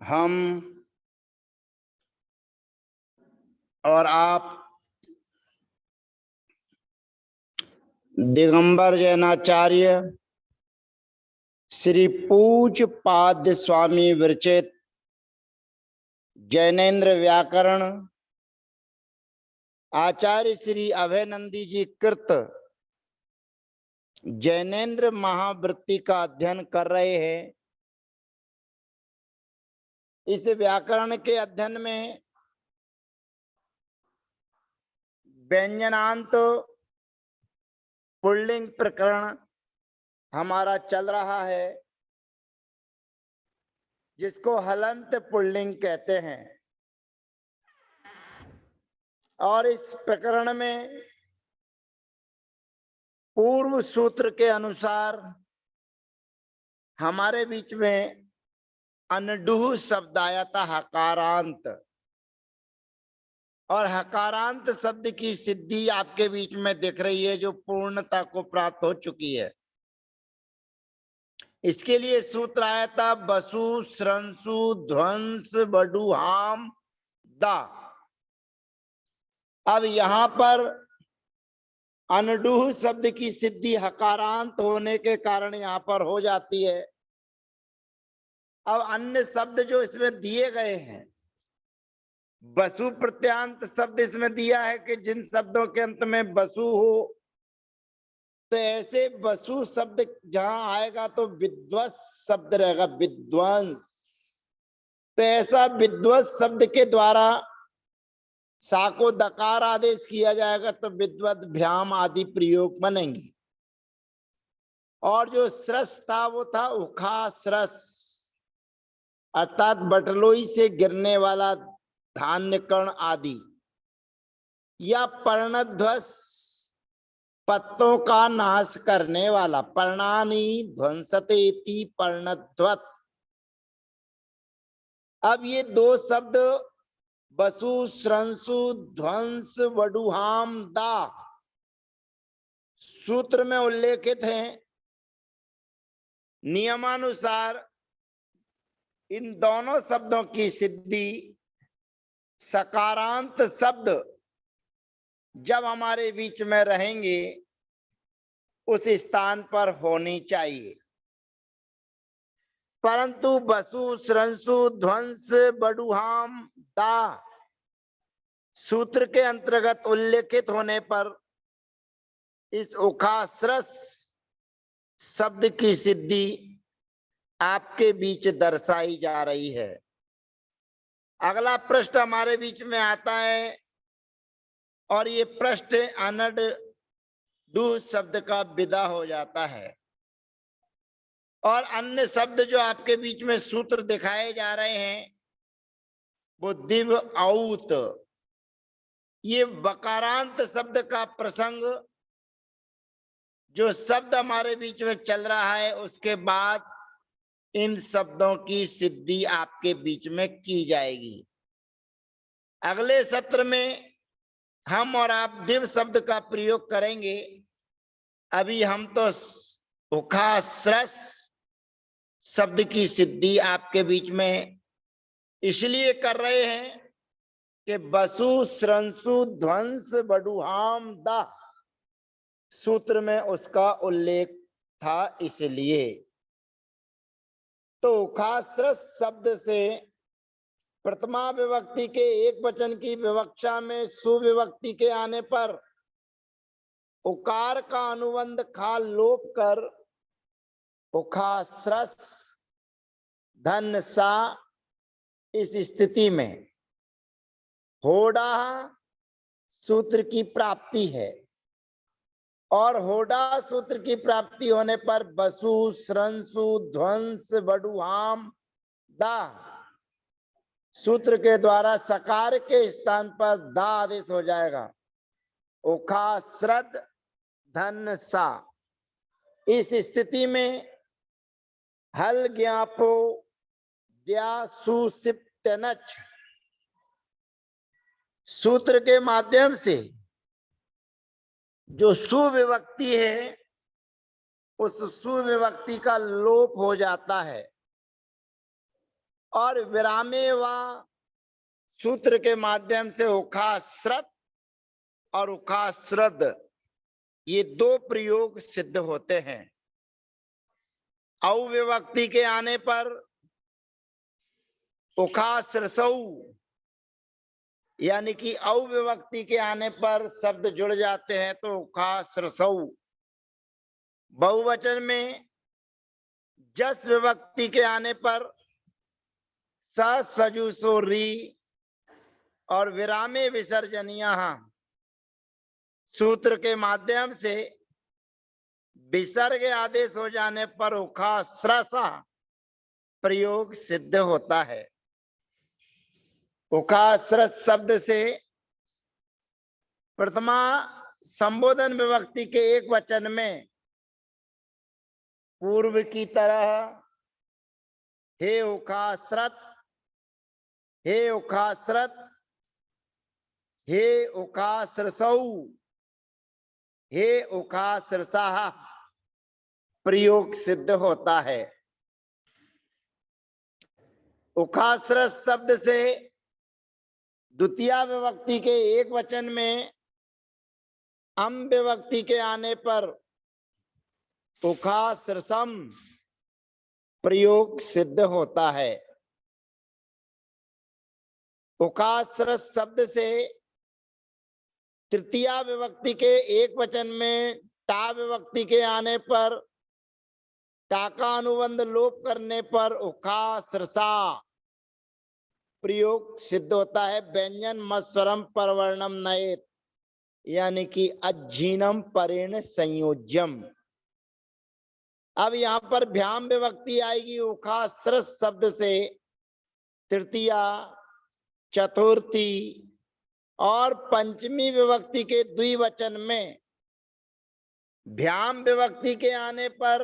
हम और आप दिगंबर जैनाचार्य श्री पूज्य पाद्य स्वामी विरचित जैनेन्द्र व्याकरण आचार्य श्री अभयनंदी जी कृत जैनेन्द्र महावृत्ति का अध्ययन कर रहे हैं। इस व्याकरण के अध्ययन में व्यंजनांत पुल्लिंग प्रकरण हमारा चल रहा है, जिसको हलंत पुल्लिंग कहते हैं। और इस प्रकरण में पूर्व सूत्र के अनुसार हमारे बीच में अनडुह शब्द आया था, हकारांत। और हकारांत शब्द की सिद्धि आपके बीच में दिख रही है, जो पूर्णता को प्राप्त हो चुकी है। इसके लिए सूत्र आया था बसु स्रंसु ध्वंस बडुहाम दा। अब यहां पर अनडुह शब्द की सिद्धि हकारांत होने के कारण यहां पर हो जाती है। अब अन्य शब्द जो इसमें दिए गए हैं, बसु प्रत्यांत शब्द इसमें दिया है कि जिन शब्दों के अंत में बसु हो, तो ऐसे बसु शब्द जहां आएगा तो विध्वंस शब्द रहेगा, विध्वंस। तो ऐसा विध्वंस शब्द के द्वारा सा को दकार आदेश किया जाएगा तो विद्वत भ्याम आदि प्रयोग बनेंगे। और जो स्रस था वो था उखा स्रस, अर्थात बटलोई से गिरने वाला धान्य कण आदि, या पर्णध्वस पत्तों का नाश करने वाला, पर्णानि ध्वंसतेति पर्णध्वत। अब ये दो शब्द बसु स्रंसु ध्वंस वडुहाम दा सूत्र में उल्लेखित हैं। नियमानुसार इन दोनों शब्दों की सिद्धि सकारांत शब्द जब हमारे बीच में रहेंगे उस स्थान पर होनी चाहिए, परंतु बसु स्रंसु ध्वंस बडुहाम दा सूत्र के अंतर्गत उल्लेखित होने पर इस उखास्रस शब्द की सिद्धि आपके बीच दर्शाई जा रही है। अगला प्रश्न हमारे बीच में आता है, और ये प्रश्न अनड डू शब्द का विदा हो जाता है। और अन्य शब्द जो आपके बीच में सूत्र दिखाए जा रहे हैं वो दिव औत, ये वकारांत शब्द का प्रसंग जो शब्द हमारे बीच में चल रहा है, उसके बाद इन शब्दों की सिद्धि आपके बीच में की जाएगी। अगले सत्र में हम और आप दिव शब्द का प्रयोग करेंगे। अभी हम तो उखास्रस शब्द की सिद्धि आपके बीच में इसलिए कर रहे हैं कि बसु स्रंसु ध्वंस बडुहाम दा सूत्र में उसका उल्लेख था, इसलिए। तो उखास्रस शब्द से प्रथमा विभक्ति के एक वचन की विवक्षा में सुविभक्ति के आने पर उकार का अनुबंध खा लोप कर उखास्रस धन सा, इस स्थिति में होडा सूत्र की प्राप्ति है। और होडा सूत्र की प्राप्ति होने पर बसु स्रंसु ध्वंस बडुहाम दा सूत्र के द्वारा सकार के स्थान पर दा आदेश हो जाएगा, उखास्रद धन सा। इस स्थिति में हल ज्ञापो द्या सुसिप्तनच सूत्र के माध्यम से जो सुविभक्ति है उस सुविभक्ति का लोप हो जाता है। और विरामे व सूत्र के माध्यम से उखाश्रत और उखाश्रद ये दो प्रयोग सिद्ध होते हैं। औ विभक्ति के आने पर उखाश्रसौ, यानी कि औ विभक्ति के आने पर शब्द जुड़ जाते हैं तो उखाश्रसौ। बहुवचन में जस विभक्ति के आने पर स सजुसो री और विरामे विसर्जनीय सूत्र के माध्यम से विसर्ग आदेश हो जाने पर उखाश्रसा प्रयोग सिद्ध होता है। उखाश्रस शब्द से प्रथमा संबोधन विभक्ति के एक वचन में पूर्व की तरह हे उखाश्रत, हे उखाश्रत, हे उखाश्रसौ, हे उखाश्रसा प्रयोग सिद्ध होता है। उखाश्रस शब्द से द्वितीय विभक्ति के एक वचन में अम विभक्ति के आने पर उखाश्रसम प्रयोग सिद्ध होता है। उखाश्रस शब्द से तृतीय विभक्ति के एक वचन में टा विभक्ति के आने पर टा का अनुबंध लोप करने पर उखाश्रसा प्रयोग सिद्ध होता है। व्यंजन मत्स्वरम परवर्णम नयेत, यानी कि अज्जीनम परेण संयोज्यम। अब यहाँ पर भ्याम विभक्ति आएगी। उखाश्रस शब्द से तृतीय, चतुर्थी और पंचमी विभक्ति के द्विवचन में भ्याम विभक्ति के आने पर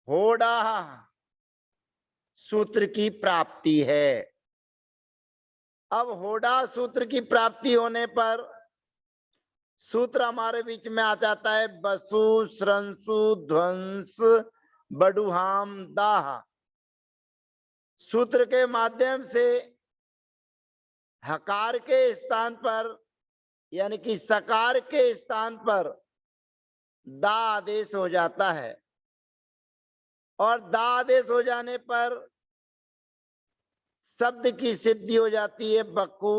होड़ा सूत्र की प्राप्ति है। अब होड़ा सूत्र की प्राप्ति होने पर सूत्र हमारे बीच में आ जाता है बसु स्रंसु ध्वंस बडुहाम दाह। सूत्र के माध्यम से हकार के स्थान पर यानी कि सकार के स्थान पर दा आदेश हो जाता है और दा आदेश हो जाने पर शब्द की सिद्धि हो जाती है बकु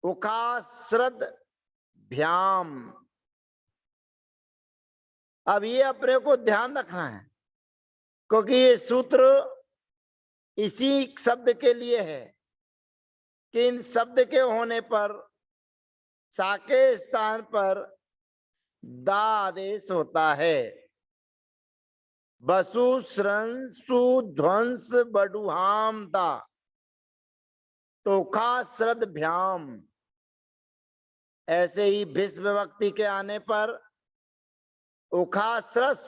उखाश्रद भ्याम। अब ये अपने को ध्यान रखना है क्योंकि ये सूत्र इसी शब्द के लिए है कि इन शब्द के होने पर सा के स्थान पर दा आदेश होता है। बसु स्रंसु ध्वंस बडुहाम दा तो उखाश्रद भ्याम। ऐसे ही भिस विभक्ति के आने पर उखाश्रस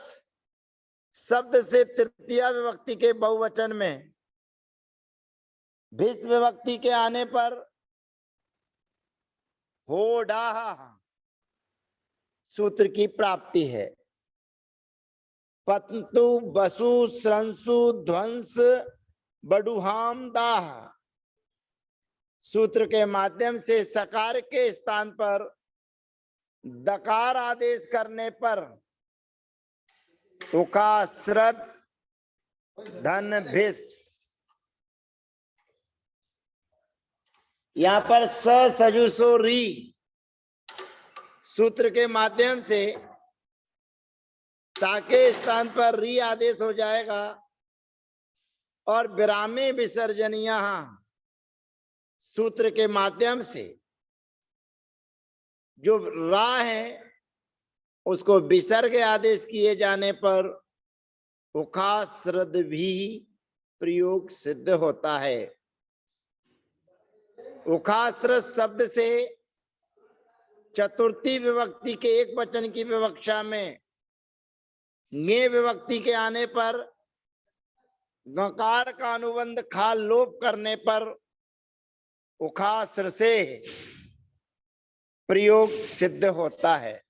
शब्द से तृतीय विभक्ति के बहुवचन में भिस विभक्ति के आने पर होड़ा सूत्र की प्राप्ति है। पतु बसु स्रंसु ध्वंस बडुहाम दाह सूत्र के माध्यम से सकार के स्थान पर दकार आदेश करने पर उखाश्रद धन भिस। यहाँ पर स सजुसो री सूत्र के माध्यम से सा के स्थान पर री आदेश हो जाएगा और विरामे विसर्जनीय सूत्र के माध्यम से जो रा है उसको विसर्ग आदेश किए जाने पर उखाश्रद भी प्रयोग सिद्ध होता है। उखाश्रद शब्द से चतुर्थी विभक्ति के एक वचन की विवक्षा में ङे विभक्ति के आने पर गकार का अनुबंध खा लोप करने पर उखाश्र से प्रयोग सिद्ध होता है।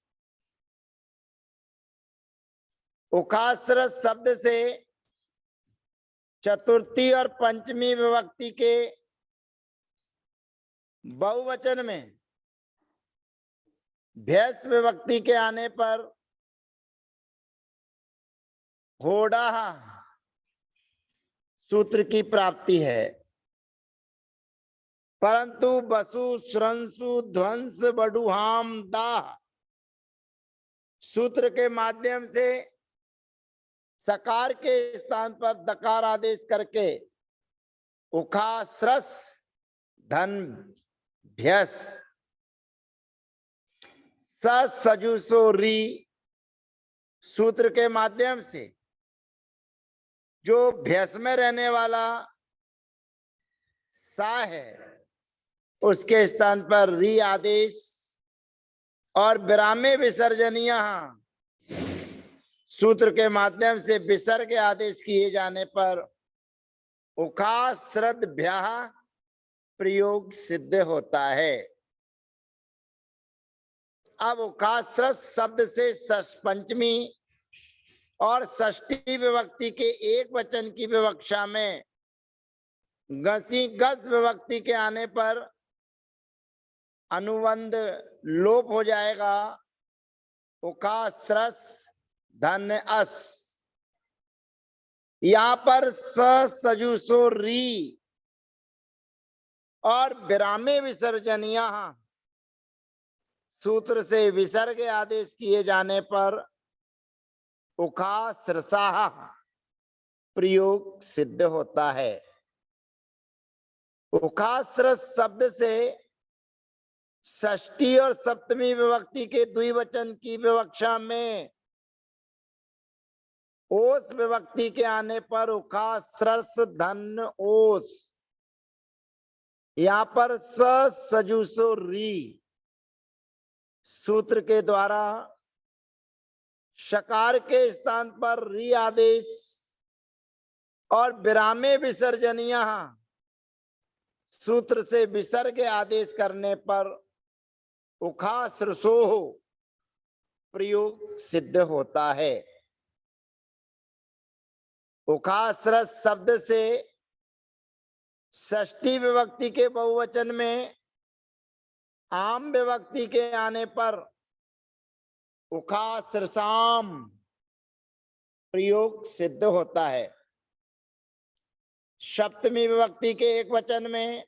उखाश्र शब्द से चतुर्थी और पंचमी विभक्ति के बहुवचन में भ्यस विभक्ति के आने पर होड़ा सूत्र की प्राप्ति है, परंतु बसु श्रंसु ध्वंस बडुहाम दाह सूत्र के माध्यम से सकार के स्थान पर दकार आदेश करके उखा स्रस धन भ्यस सजुसो री सूत्र के माध्यम से जो भ्यस में रहने वाला सा है उसके स्थान पर री आदेश और विरामे विसर्जनीय सूत्र के माध्यम से विसर्ग आदेश किए जाने पर उखा श्रद्ध भ्या प्रयोग सिद्ध होता है। अब उखाश्रस शब्द से पंचमी और षष्ठी विभक्ति के एक वचन की विवक्षा में गसी गस विभक्ति के आने पर अनुबंध लोप हो जाएगा। उखाश्रस धन अस यहाँ पर सजुसो री और विरामे विसर्जनीय सूत्र से विसर्ग आदेश किए जाने पर उखा श्रसा प्रयोग सिद्ध होता है। उखाश्रस शब्द से षष्ठी और सप्तमी विभक्ति के द्विवचन की विवक्षा में ओस विभक्ति के आने पर उखाश्रस धन ओस यहाँ पर सजुसो री सूत्र के द्वारा शकार के स्थान पर री आदेश और विरामे विसर्जनीय सूत्र से विसर्ग आदेश करने पर उखाश्रसो प्रयोग सिद्ध होता है। उखाश्रस शब्द से षष्ठी विभक्ति के बहुवचन में आम विभक्ति के आने पर उखाश्रसाम प्रयोग सिद्ध होता है। सप्तमी विभक्ति के एक वचन में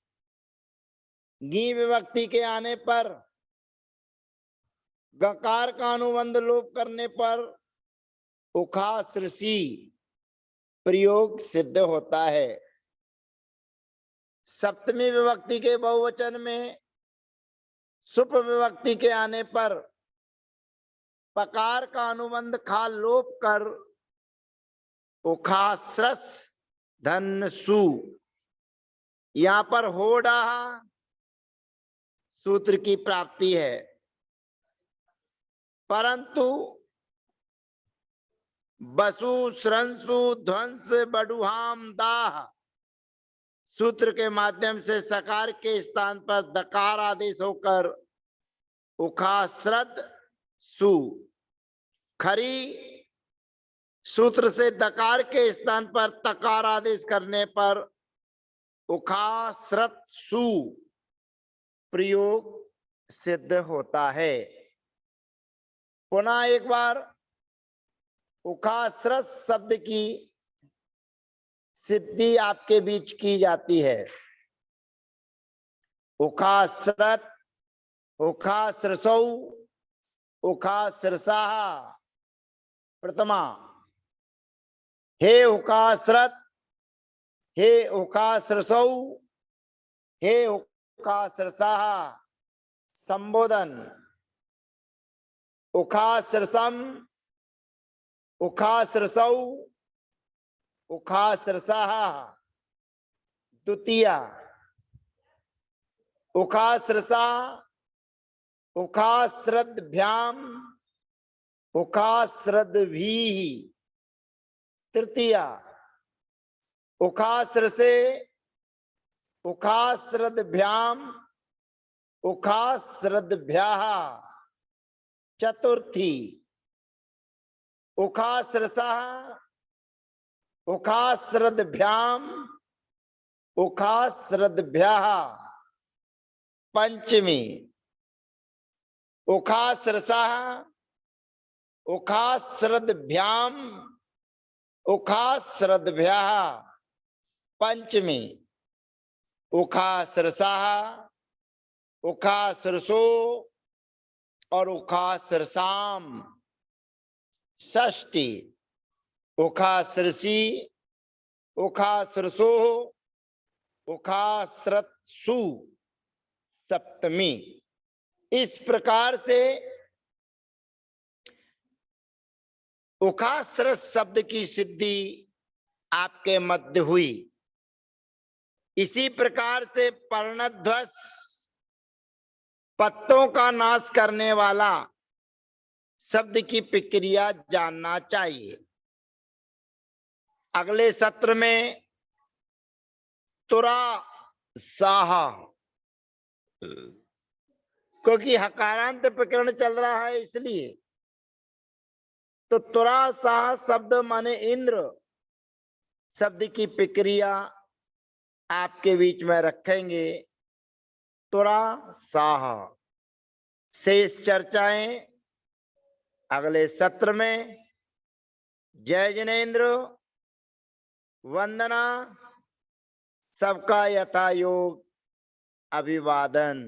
गी विभक्ति के आने पर गकार का अनुबंध लोप करने पर उखाश्रसी प्रयोग सिद्ध होता है। सप्तमी विभक्ति के बहुवचन में सुप विभक्ति के आने पर पकार का अनुबंध खा लोप कर उखाश्रस धन सु यहाँ पर होड़ा सूत्र की प्राप्ति है, परंतु बसु श्रंसु ध्वंस बडुहाम दाह सूत्र के माध्यम से सकार के स्थान पर दकार आदेश होकर उखाश्रद सु खरी सूत्र से दकार के स्थान पर तकार आदेश करने पर उखाश्रत सु प्रयोग सिद्ध होता है। पुनः एक बार उखाश्रत शब्द की सिद्धि आपके बीच की जाती है। उखाश्रत उखाश्रसौ उखाश्रसा प्रथमा हे उखाश्रत हे उखाश्रसौ हे उखाश्रसा संबोधन उखाश्रसम उखाश्रसौ उखाश्रसा द्वितीया उखाश्रसा उखाश्रद्भ्याम उखाश्रद्भिः तृतीया उखाश्रसे उखाश्रद्भ्याम उखाश्रद्भ्याः चतुर्थी उखाश्रसा उखाश्रद्भ्याम उखाश्रद्भ्यः पंचमी, उखाश्रसः उखाश्रद्भ्याम उखाश्रद्भ्यः पंचमी, उखाश्रसः उखाश्रसो और उखाश्रसाम षष्ठी, उखाश्रसी उखाश्रसो उखाश्रत्सु सप्तमी। इस प्रकार से उखाश्रस शब्द की सिद्धि आपके मध्य हुई। इसी प्रकार से पर्णध्वज पत्तों का नाश करने वाला शब्द की प्रक्रिया जानना चाहिए। अगले सत्र में तुरा साहा, क्योंकि हकारांत प्रकरण चल रहा है इसलिए, तो तुरा साह शब्द माने इंद्र शब्द की प्रक्रिया आपके बीच में रखेंगे। तुरा साह शेष चर्चाएं अगले सत्र में। जय जिनेन्द्र, वंदना, सबका यथा योग अभिवादन।